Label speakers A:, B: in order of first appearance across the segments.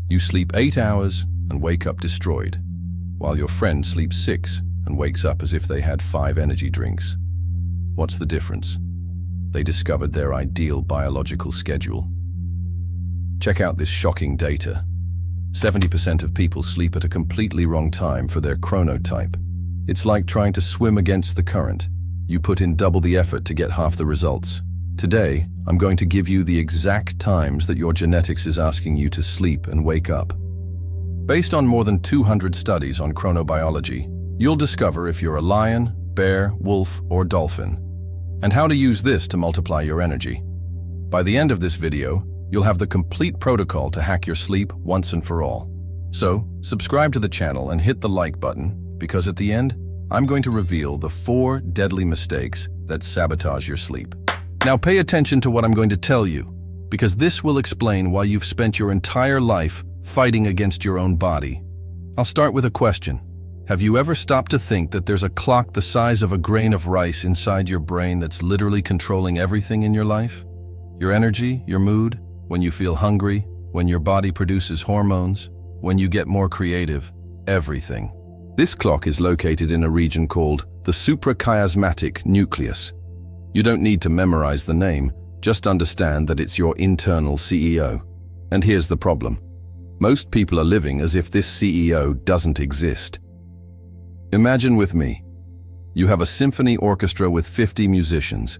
A: You sleep 8 hours and wake up destroyed, while your friend sleeps 6 and wakes up as if they had 5 energy drinks. What's the difference? They discovered their ideal biological schedule. Check out this shocking data. 70% of people sleep at a completely wrong time for their chronotype. It's like trying to swim against the current. You put in double the effort to get half the results. Today, I'm going to give you the exact times that your genetics is asking you to sleep and wake up. Based on more than 200 studies on chronobiology, you'll discover if you're a lion, bear, wolf, or dolphin, and how to use this to multiply your energy. By the end of this video, you'll have the complete protocol to hack your sleep once and for all. So, subscribe to the channel and hit the like button, because at the end, I'm going to reveal the 4 deadly mistakes that sabotage your sleep. Now pay attention to what I'm going to tell you, because this will explain why you've spent your entire life fighting against your own body. I'll start with a question. Have you ever stopped to think that there's a clock the size of a grain of rice inside your brain that's literally controlling everything in your life? Your energy, your mood, when you feel hungry, when your body produces hormones, when you get more creative, everything. This clock is located in a region called the suprachiasmatic nucleus. You don't need to memorize the name, just understand that it's your internal CEO. And here's the problem. Most people are living as if this CEO doesn't exist. Imagine with me. You have a symphony orchestra with 50 musicians.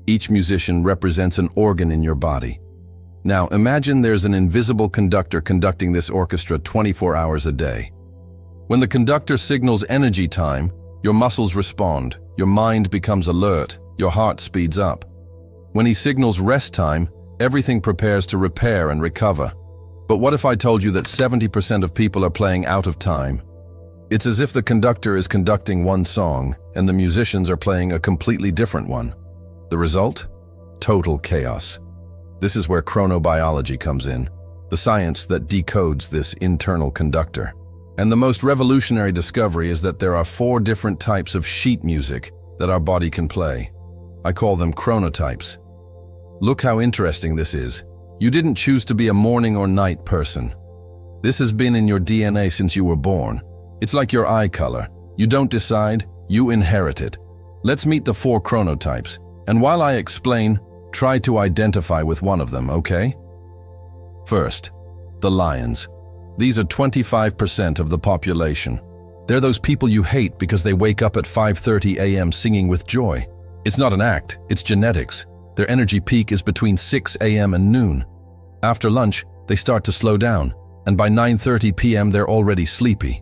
A: Each musician represents an organ in your body. Now imagine there's an invisible conductor conducting this orchestra 24 hours a day. When the conductor signals energy time, your muscles respond, your mind becomes alert, your heart speeds up. When he signals rest time, everything prepares to repair and recover. But what if I told you that 70% of people are playing out of time? It's as if the conductor is conducting one song and the musicians are playing a completely different one. The result? Total chaos. This is where chronobiology comes in, the science that decodes this internal conductor. And the most revolutionary discovery is that there are 4 different types of sheet music that our body can play. I call them chronotypes. Look how interesting this is. You didn't choose to be a morning or night person. This has been in your DNA since you were born. It's like your eye color. You don't decide, you inherit it. Let's meet the 4 chronotypes, and while I explain, try to identify with one of them, okay? First, the lions. These are 25% of the population. They're those people you hate because they wake up at 5:30 a.m. singing with joy. It's not an act, it's genetics. Their energy peak is between 6 a.m. and noon. After lunch, they start to slow down, and by 9:30 p.m. they're already sleepy.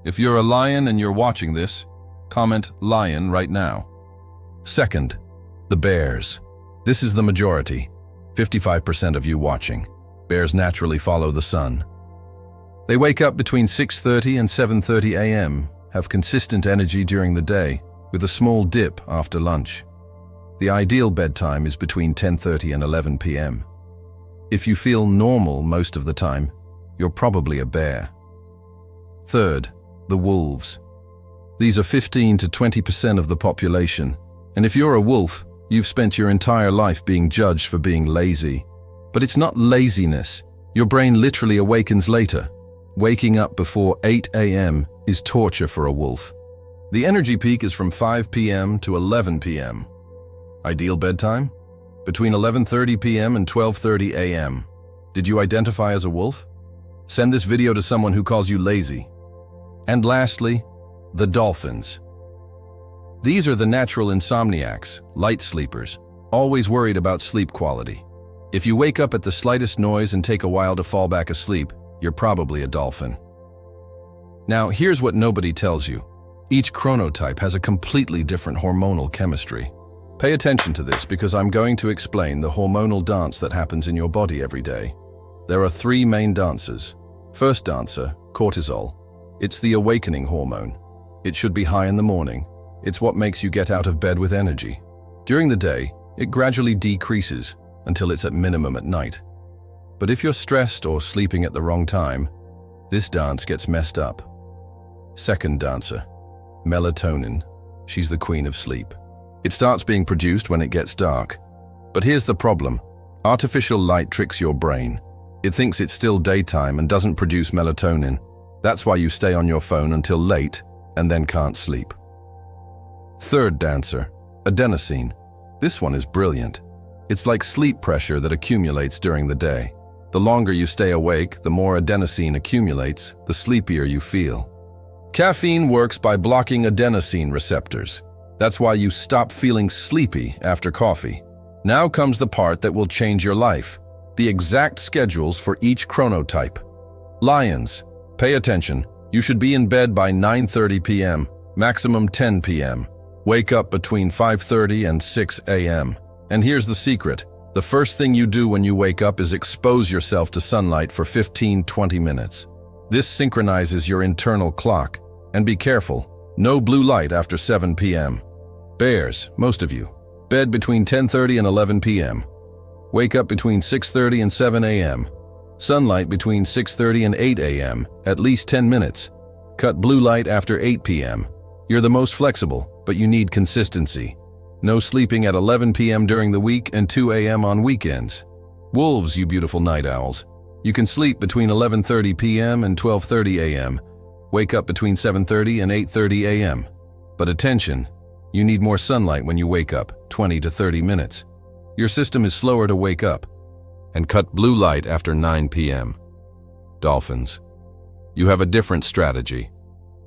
A: If you're a lion and you're watching this, comment lion right now. Second, the bears. This is the majority, 55% of you watching. Bears naturally follow the sun. They wake up between 6:30 and 7:30 a.m., have consistent energy during the day, with a small dip after lunch. The ideal bedtime is between 10:30 and 11 p.m. If you feel normal most of the time, you're probably a bear. Third, the wolves. These are 15 to 20% of the population, and if you're a wolf, you've spent your entire life being judged for being lazy. But it's not laziness. Your brain literally awakens later. Waking up before 8 a.m. is torture for a wolf. The energy peak is from 5 p.m. to 11 p.m. Ideal bedtime? Between 11:30 p.m. and 12:30 a.m. Did you identify as a wolf? Send this video to someone who calls you lazy. And lastly, the dolphins. These are the natural insomniacs, light sleepers, always worried about sleep quality. If you wake up at the slightest noise and take a while to fall back asleep, you're probably a dolphin. Now, here's what nobody tells you. Each chronotype has a completely different hormonal chemistry. Pay attention to this because I'm going to explain the hormonal dance that happens in your body every day. There are 3 main dances. First dancer, cortisol. It's the awakening hormone. It should be high in the morning. It's what makes you get out of bed with energy. During the day, it gradually decreases until it's at minimum at night. But if you're stressed or sleeping at the wrong time, this dance gets messed up. Second dancer, melatonin. She's the queen of sleep. It starts being produced when it gets dark. But here's the problem. Artificial light tricks your brain. It thinks it's still daytime and doesn't produce melatonin. That's why you stay on your phone until late and then can't sleep. Third dancer, adenosine. This one is brilliant. It's like sleep pressure that accumulates during the day. The longer you stay awake, the more adenosine accumulates, the sleepier you feel. Caffeine works by blocking adenosine receptors. That's why you stop feeling sleepy after coffee. Now comes the part that will change your life. The exact schedules for each chronotype. Lions, pay attention. You should be in bed by 9:30 p.m., maximum 10 p.m. Wake up between 5:30 and 6 a.m. And here's the secret. The first thing you do when you wake up is expose yourself to sunlight for 15-20 minutes. This synchronizes your internal clock. And be careful, no blue light after 7 p.m. Bears, most of you, bed between 10:30 and 11 p.m. Wake up between 6:30 and 7 a.m. Sunlight between 6:30 and 8 a.m., at least 10 minutes. Cut blue light after 8 p.m. You're the most flexible, but you need consistency. No sleeping at 11 p.m. during the week and 2 a.m. on weekends. Wolves, you beautiful night owls. You can sleep between 11:30 p.m. and 12:30 a.m. Wake up between 7:30 and 8:30 a.m. But attention, you need more sunlight when you wake up, 20 to 30 minutes. Your system is slower to wake up. And cut blue light after 9 p.m. Dolphins, you have a different strategy.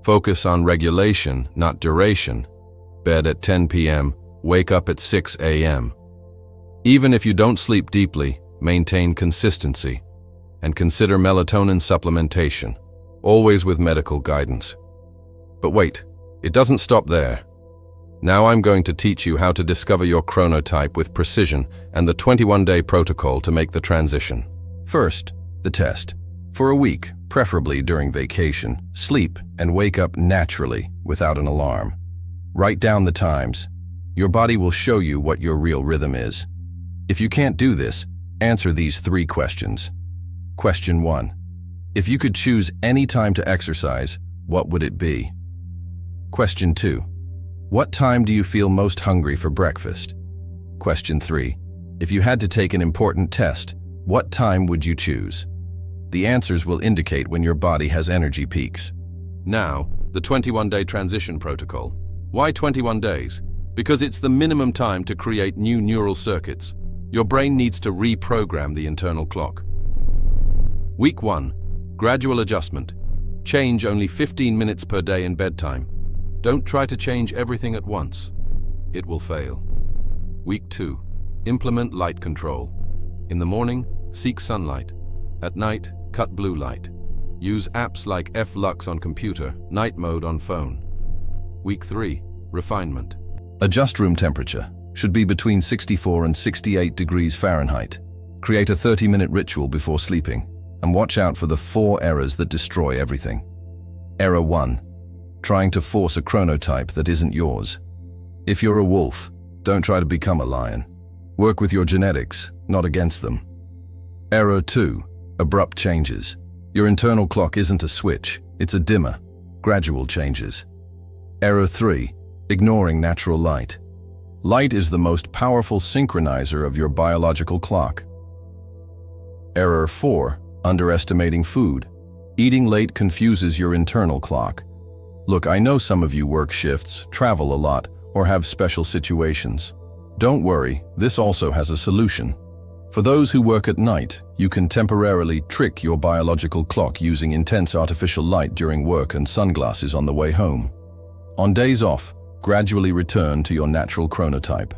A: Focus on regulation, not duration. Bed at 10 p.m., wake up at 6 a.m. Even if you don't sleep deeply, maintain consistency. And consider melatonin supplementation, always with medical guidance. But wait, it doesn't stop there. Now I'm going to teach you how to discover your chronotype with precision and the 21-day protocol to make the transition. First, the test. For a week, preferably during vacation, sleep and wake up naturally without an alarm. Write down the times. Your body will show you what your real rhythm is. If you can't do this, answer these 3 questions. Question 1. If you could choose any time to exercise, what would it be? Question 2. What time do you feel most hungry for breakfast? Question 3. If you had to take an important test, what time would you choose? The answers will indicate when your body has energy peaks. Now, the 21-day transition protocol. Why 21 days? Because it's the minimum time to create new neural circuits. Your brain needs to reprogram the internal clock. Week 1. Gradual adjustment. Change only 15 minutes per day in bedtime. Don't try to change everything at once. It will fail. Week 2. Implement light control. In the morning, seek sunlight. At night, cut blue light. Use apps like F-Lux on computer, night mode on phone. Week 3. Refinement. Adjust room temperature. Should be between 64 and 68 degrees Fahrenheit. Create a 30-minute ritual before sleeping. And watch out for the 4 errors that destroy everything. Error 1. Trying to force a chronotype that isn't yours. If you're a wolf, don't try to become a lion. Work with your genetics, not against them. Error 2. Abrupt changes. Your internal clock isn't a switch, it's a dimmer. Gradual changes. Error 3. Ignoring natural light. Light is the most powerful synchronizer of your biological clock. Error 4. Underestimating food. Eating late confuses your internal clock. Look, I know some of you work shifts, travel a lot, or have special situations. Don't worry, this also has a solution. For those who work at night, you can temporarily trick your biological clock using intense artificial light during work and sunglasses on the way home. On days off, gradually return to your natural chronotype.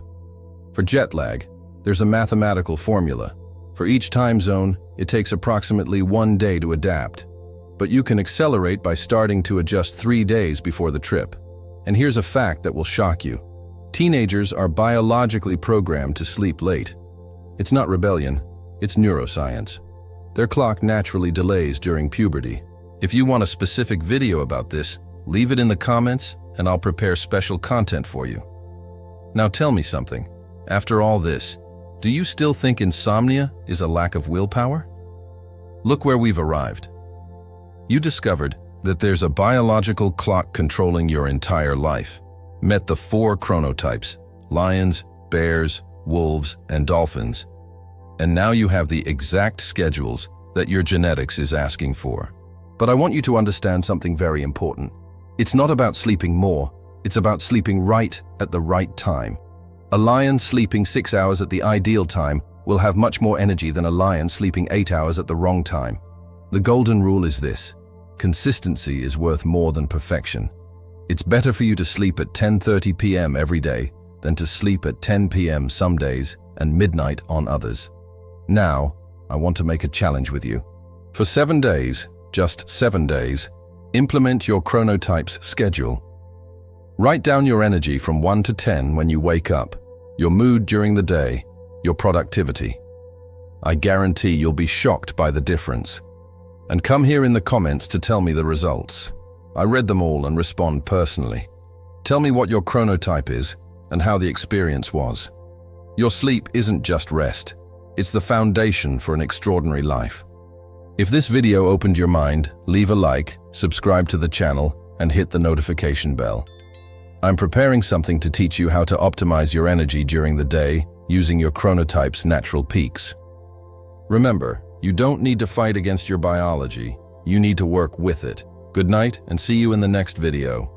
A: For jet lag, there's a mathematical formula. For each time zone, it takes approximately 1 day to adapt. But you can accelerate by starting to adjust 3 days before the trip. And here's a fact that will shock you. Teenagers are biologically programmed to sleep late. It's not rebellion, it's neuroscience. Their clock naturally delays during puberty. If you want a specific video about this, leave it in the comments and I'll prepare special content for you. Now tell me something. After all this, do you still think insomnia is a lack of willpower? Look where we've arrived. You discovered that there's a biological clock controlling your entire life. Met the 4 chronotypes: lions, bears, wolves, and dolphins. And now you have the exact schedules that your genetics is asking for. But I want you to understand something very important. It's not about sleeping more, it's about sleeping right at the right time. A lion sleeping 6 hours at the ideal time will have much more energy than a lion sleeping 8 hours at the wrong time. The golden rule is this: consistency is worth more than perfection. It's better for you to sleep at 10:30 p.m. every day than to sleep at 10 p.m. some days and midnight on others. Now, I want to make a challenge with you. For 7 days, just 7 days, implement your Chronotype's schedule. Write down your energy from 1 to 10 when you wake up, your mood during the day, your productivity. I guarantee you'll be shocked by the difference. And come here in the comments to tell me the results. I read them all and respond personally. Tell me what your chronotype is and how the experience was. Your sleep isn't just rest. It's the foundation for an extraordinary life. If this video opened your mind, leave a like, subscribe to the channel, and hit the notification bell. I'm preparing something to teach you how to optimize your energy during the day using your chronotype's natural peaks. Remember, you don't need to fight against your biology. You need to work with it. Good night, and see you in the next video.